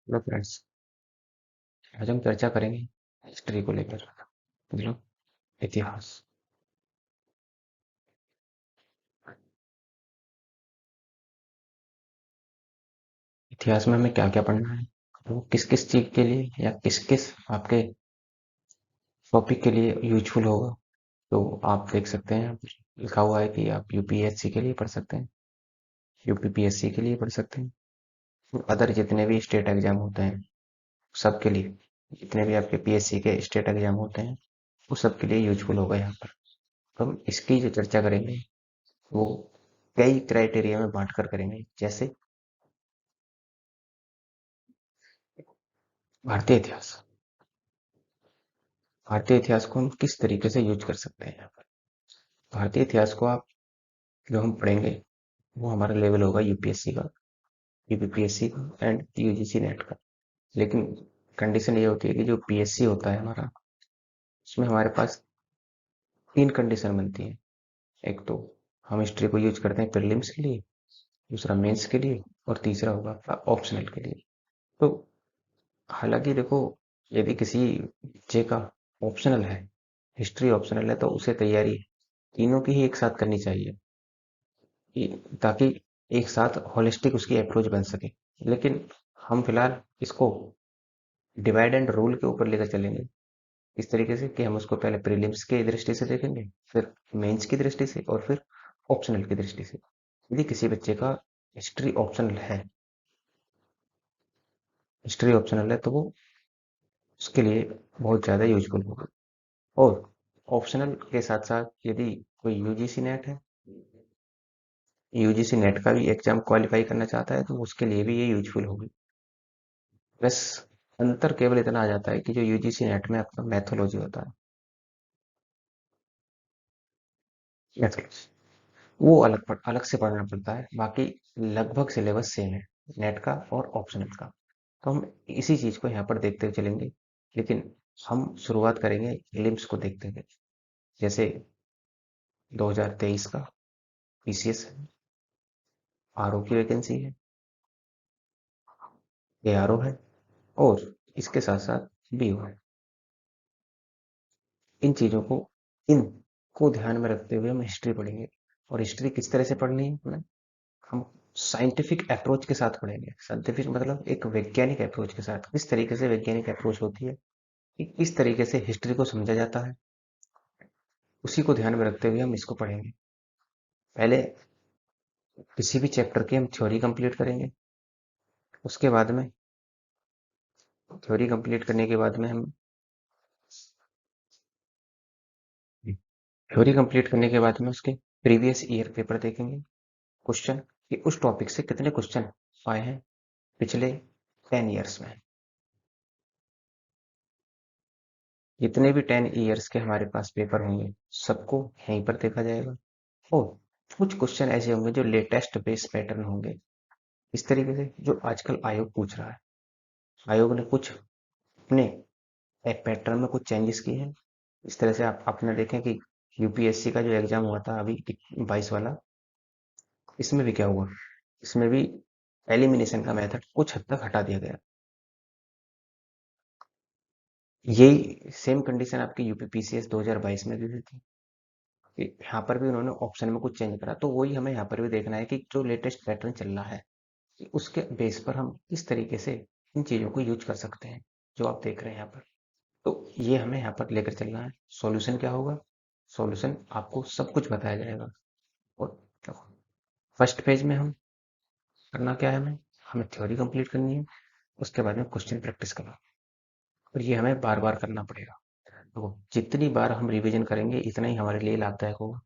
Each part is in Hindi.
Hello friends. आज हम चर्चा करेंगे हिस्ट्री को लेकर, मतलब इतिहास। इतिहास में हमें क्या क्या पढ़ना है, वो किस किस चीज के लिए या किस किस आपके टॉपिक के लिए यूजफुल होगा। तो आप देख सकते हैं, यहाँ पर लिखा हुआ है कि आप यूपीएससी के लिए पढ़ सकते हैं, यूपीपीएससी के लिए पढ़ सकते हैं, अदर जितने भी स्टेट एग्जाम होते हैं सब के लिए, जितने भी आपके पीएससी के स्टेट एग्जाम होते हैं वो सब के लिए यूजफुल होगा यहाँ पर। तो हम इसकी जो चर्चा करेंगे वो कई क्राइटेरिया में बांट कर करेंगे। जैसे भारतीय इतिहास, भारतीय इतिहास को हम किस तरीके से यूज कर सकते हैं यहाँ पर। भारतीय इतिहास को आप जो हम पढ़ेंगे वो हमारा लेवल होगा यूपीएससी का, यूपीपीएससी का एंड यूजीसी नेट का। लेकिन कंडीशन ये होती है कि जो पीएससी होता है हमारा, उसमें हमारे पास तीन कंडीशन बनती है। एक तो हम हिस्ट्री को यूज करते हैं प्रीलिम्स के लिए, दूसरा मेंस के लिए, और तीसरा होगा आपका ऑप्शनल के लिए। तो हालांकि देखो, यदि किसी बच्चे का ऑप्शनल है, हिस्ट्री ऑप्शनल है, तो उसे तैयारी तीनों की ही एक साथ करनी चाहिए, ताकि एक साथ होलिस्टिक उसकी अप्रोच बन सके। लेकिन हम फिलहाल इसको डिवाइड एंड रूल के ऊपर लेकर चलेंगे, इस तरीके से कि हम उसको पहले प्रीलिम्स की दृष्टि से देखेंगे, फिर मेंस की दृष्टि से, और फिर ऑप्शनल की दृष्टि से। यदि किसी बच्चे का हिस्ट्री ऑप्शनल है, हिस्ट्री ऑप्शनल है तो वो उसके लिए बहुत ज़्यादा यूजफुल होगा। और ऑप्शनल के साथ साथ यदि कोई यूजीसी नेट है, यूजीसी नेट का भी एग्जाम क्वालिफाई करना चाहता है, तो उसके लिए भी ये यूजफुल होगी। बस अंतर केवल इतना आ जाता है कि जो यूजीसी नेट में आपका मैथोलॉजी होता है, मैथोलॉजी वो अलग से पढ़ना पड़ता है। बाकी लगभग सिलेबस सेम है नेट का और ऑप्शनल का। तो हम इसी चीज को यहाँ पर देखते हुए चलेंगे। लेकिन हम शुरुआत करेंगे प्रीलिम्स को देखते हुए। जैसे 2023 का पीसीएस है, आरओ की वैकेंसी है, एआरओ है, और इसके साथ साथ बीओ है। इन चीजों को इनको ध्यान में रखते हुए हम हिस्ट्री पढ़ेंगे। और हिस्ट्री किस तरह से पढ़नी है हमें, हम साइंटिफिक अप्रोच के साथ पढ़ेंगे। साइंटिफिक मतलब एक वैज्ञानिक अप्रोच के साथ। किस तरीके से वैज्ञानिक अप्रोच होती है, कि किस तरीके से हिस्ट्री को समझा जाता है, उसी को ध्यान में रखते हुए हम इसको पढ़ेंगे। पहले किसी भी चैप्टर की हम थ्योरी कंप्लीट करेंगे, उसके बाद में थ्योरी कंप्लीट करने के बाद में हम थ्योरी कंप्लीट करने के बाद में उसके प्रीवियस ईयर पेपर देखेंगे, क्वेश्चन, कि उस टॉपिक से कितने क्वेश्चन आए हैं पिछले 10 ईयर्स में। जितने भी 10 ईयर्स के हमारे पास पेपर होंगे सबको यहीं पर देखा जाएगा। और कुछ क्वेश्चन ऐसे होंगे जो लेटेस्ट बेस पैटर्न होंगे, इस तरीके से जो आजकल आयोग पूछ रहा है। आयोग ने कुछ अपने पैटर्न में कुछ चेंजेस किए हैं। इस तरह से आप आपने देखें कि यूपीएससी का जो एग्जाम हुआ था अभी 22 वाला, इसमें भी क्या हुआ, इसमें भी एलिमिनेशन का मेथड कुछ हद तक हटा दिया गया। यही सेम कंडीशन आपकी यूपीपीसीएस 2022 में भी हुई थी, कि यहाँ पर भी उन्होंने ऑप्शन में कुछ चेंज करा। तो वही हमें यहाँ पर भी देखना है कि जो लेटेस्ट पैटर्न चल रहा है, कि उसके बेस पर हम किस तरीके से इन चीजों को यूज कर सकते हैं, जो आप देख रहे हैं यहाँ पर। तो ये हमें यहाँ पर लेकर चलना है। सॉल्यूशन क्या होगा, सॉल्यूशन आपको सब कुछ बताया जाएगा। और फर्स्ट पेज में हम करना क्या है, हमें हमें थ्योरी कंप्लीट करनी है, उसके बाद में क्वेश्चन प्रैक्टिस करना, और ये हमें बार बार करना पड़ेगा। तो जितनी बार हम रिवीजन करेंगे इतना ही हमारे लिए लाभदायक होगा,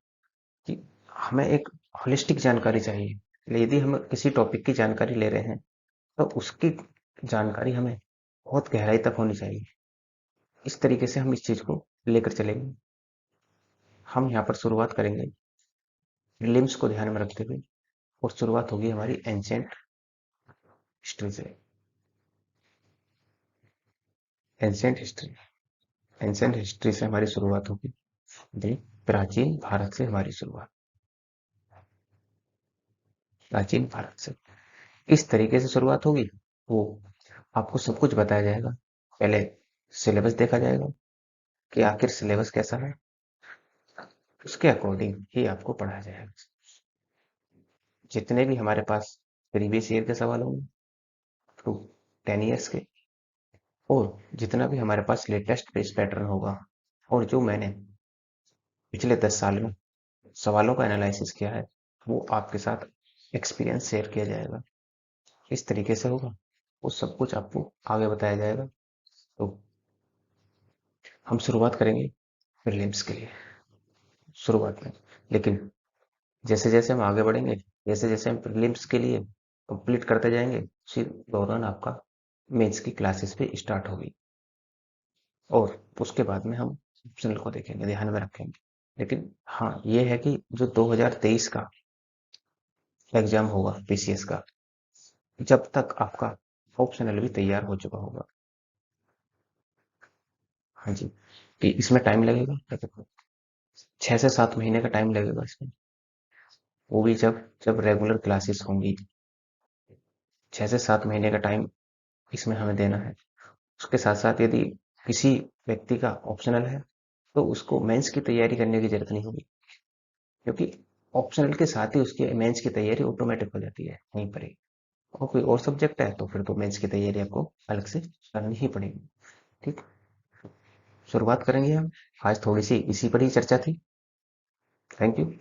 कि हमें एक होलिस्टिक जानकारी चाहिए। यदि हम किसी टॉपिक की जानकारी ले रहे हैं, तो उसकी जानकारी हमें बहुत गहराई तक होनी चाहिए। इस तरीके से हम इस चीज को लेकर चलेंगे। हम यहाँ पर शुरुआत करेंगे प्रीलिम्स को ध्यान में रखते हुए, और शुरुआत होगी हमारी एंशिएंट हिस्ट्री से। एंशिएंट हिस्ट्री, एंशिएंट हिस्ट्री से हमारी शुरुआत होगी। जी, प्राचीन भारत से हमारी शुरुआत, प्राचीन भारत से। इस तरीके से शुरुआत होगी। वो आपको सब कुछ बताया जाएगा। पहले सिलेबस देखा जाएगा कि आखिर सिलेबस कैसा है, उसके अकॉर्डिंग ही आपको पढ़ाया जाएगा। जितने भी हमारे पास प्रीवियस ईयर के सवाल होंगे तो 10 ईयर्स के, और जितना भी हमारे पास लेटेस्ट पेज पैटर्न होगा, और जो मैंने पिछले 10 साल में सवालों का एनालिसिस किया है, वो आपके साथ एक्सपीरियंस शेयर किया जाएगा। इस तरीके से होगा, वो सब कुछ आपको आगे बताया जाएगा। तो हम शुरुआत करेंगे प्रीलिम्स के लिए शुरुआत में, लेकिन जैसे जैसे हम आगे बढ़ेंगे, जैसे जैसे हम प्रीलिम्स के लिए कंप्लीट करते जाएंगे, उसी दौरान आपका मेंस की क्लासेस भी स्टार्ट होगी, और उसके बाद में हम ऑप्शनल को देखेंगे, ध्यान में रखेंगे। लेकिन हाँ, ये है कि जो 2023 का एग्जाम होगा पीसीएस का, जब तक आपका ऑप्शनल भी तैयार हो चुका होगा। हाँ जी, कि इसमें टाइम लगेगा, 6 से 7 महीने का टाइम लगेगा इसमें, वो भी जब जब रेगुलर क्लासेस होंगी। 6 से 7 महीने का टाइम इसमें हमें देना है। उसके साथ साथ यदि किसी व्यक्ति का ऑप्शनल है, तो उसको मेंस की तैयारी करने की जरूरत नहीं होगी, क्योंकि ऑप्शनल के साथ ही उसकी मेंस की तैयारी ऑटोमेटिक हो जाती है वहीं पर ही। और कोई और सब्जेक्ट है तो फिर तो मेंस की तैयारी आपको अलग से करनी ही पड़ेगी। ठीक, शुरुआत करेंगे हम। आज थोड़ी सी इसी पर ही चर्चा थी। Thank you.